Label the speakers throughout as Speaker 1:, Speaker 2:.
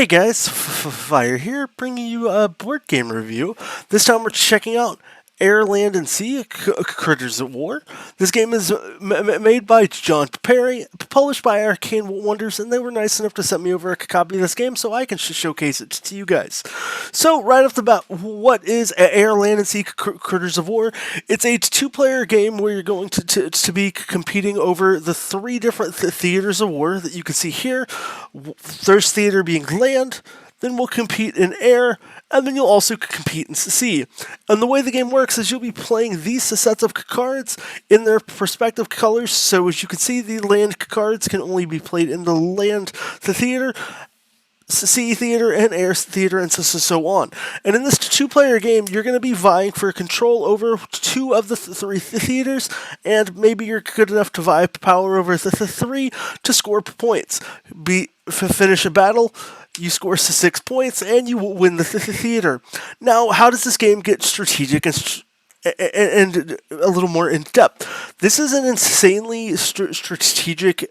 Speaker 1: Hey guys, Fire here, bringing you a board game review. This time we're checking out Air, Land, and Sea, Critters at War. This game is made by John Perry, published by Arcane Wonders, and they were nice enough to send me over a copy of this game so I can showcase it to you guys. So, right off the bat, what is Air, Land, and Sea, Critters of War? It's a two-player game where you're going to be competing over the three different theaters of war that you can see here. First theater being land, then we'll compete in air, and then you'll also compete in sea. And the way the game works is you'll be playing these sets of cards in their respective colors. So as you can see, the land cards can only be played in the land theater, sea theater, and air theater, and so on. And in this two-player game, you're going to be vying for control over two of the three theaters, and maybe you're good enough to vie power over the three to score points. Finish a battle, you score 6 points, and you will win the theater. Now, how does this game get strategic and a little more in depth? This is an insanely strategic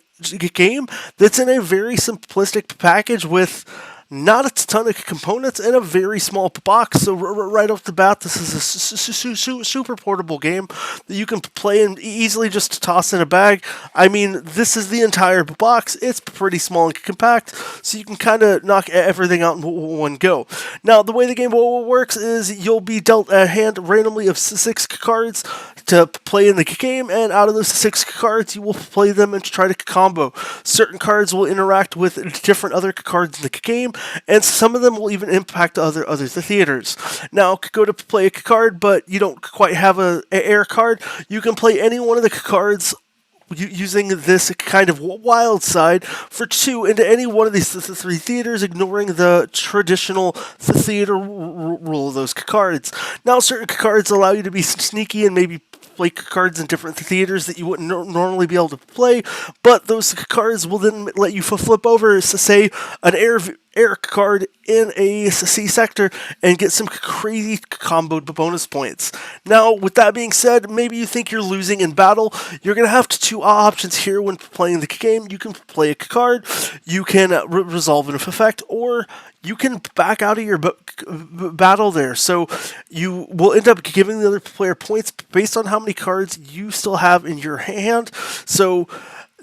Speaker 1: game that's in a very simplistic package with not a ton of components in a very small box. So right off the bat, this is a super portable game that you can play and easily just toss in a bag. I mean, this is the entire box. It's pretty small and compact, so you can kind of knock everything out in one go. Now, the way the game works is you'll be dealt a hand randomly of 6 cards to play in the game, and out of those 6 cards, you will play them and try to combo. Certain cards will interact with different other cards in the game, and some of them will even impact other theaters. Now, go to play a card, but you don't quite have an air card, you can play any one of the cards using this kind of wild side for 2 into any one of these 3 theaters, ignoring the traditional theater rule of those cards. Now, certain cards allow you to be sneaky and maybe play cards in different theaters that you wouldn't normally be able to play, but those cards will then let you flip over, say, an air card in a sea sector and get some crazy comboed bonus points. Now, with that being said, maybe you think you're losing in battle. You're going to have 2 options here when playing the game. You can play a card, you can resolve an effect, or you can back out of your battle there. So you will end up giving the other player points based on how many cards you still have in your hand. So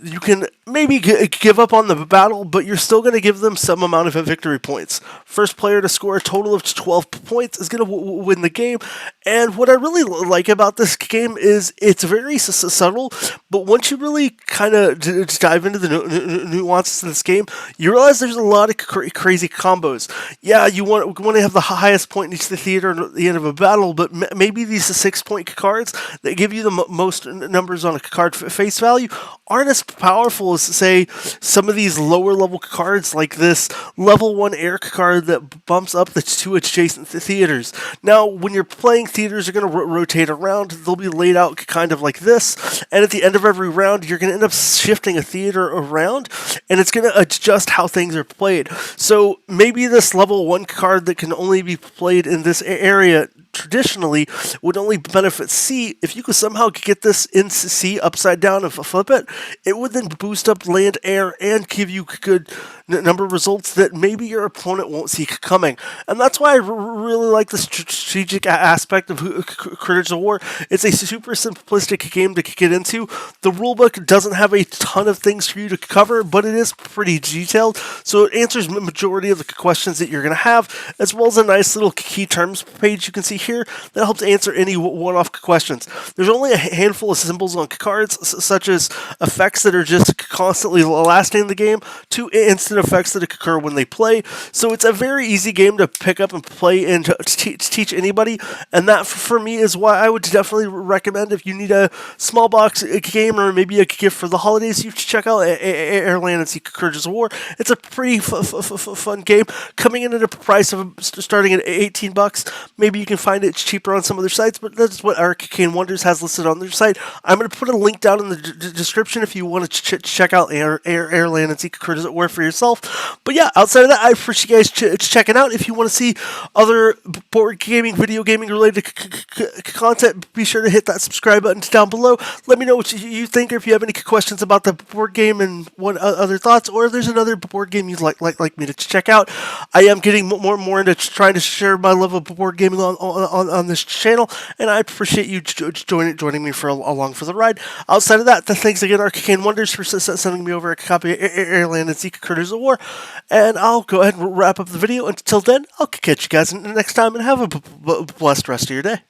Speaker 1: you can maybe give up on the battle, but you're still going to give them some amount of victory points. First player to score a total of 12 points is going to win the game. And what I really like about this game is it's very subtle, but once you really kind of dive into the nuances of this game, you realize there's a lot of crazy combos. Yeah, you want to have the highest point in each theater at the end of a battle, but maybe these 6-point cards that give you the most numbers on a card face value aren't as powerful as, say, some of these lower level cards like this level 1 air card that bumps up the 2 adjacent theaters. Now, when you're playing, theaters are going to rotate around. They'll be laid out kind of like this, and at the end of every round, you're going to end up shifting a theater around, and it's going to adjust how things are played. So maybe this level 1 card that can only be played in this area traditionally would only benefit C. If you could somehow get this in C upside down and flip it, it would then boost up land, air, and give you good number of results that maybe your opponent won't see coming. And that's why I really like the strategic aspect of Critters of War. It's a super simplistic game to get into. The rulebook doesn't have a ton of things for you to cover, but it is pretty detailed, so it answers the majority of the questions that you're going to have, as well as a nice little key terms page you can see here that helps answer any one-off questions. There's only a handful of symbols on cards, such as effects that are just constantly lasting in the game, to instant effects that occur when they play. So it's a very easy game to pick up and play and to teach anybody, and that for me is why I would definitely recommend, if you need a small box game or maybe a gift for the holidays, you should check out Air, Land, and Sea, Critters of War. It's a pretty fun game, coming in at a price of starting at $18. Maybe you can find find it. It's cheaper on some other sites, but that's what Arcane Wonders has listed on their site. I'm going to put a link down in the description if you want to check out Air, Land, and Secret Critters at War for yourself. But yeah, outside of that, I appreciate you guys checking out. If you want to see other board gaming, video gaming related content, be sure to hit that subscribe button down below. Let me know what you think, or if you have any questions about the board game and what other thoughts, or if there's another board game you'd like me to check out. I am getting more and more into trying to share my love of board gaming on this channel, and I appreciate you joining me along for the ride. Outside of that, thanks again, Arcane Wonders, for sending me over a copy of Air, Land, and Secret Critters of War, and I'll go ahead and wrap up the video. Until then, I'll catch you guys next time, and have a blessed rest of your day.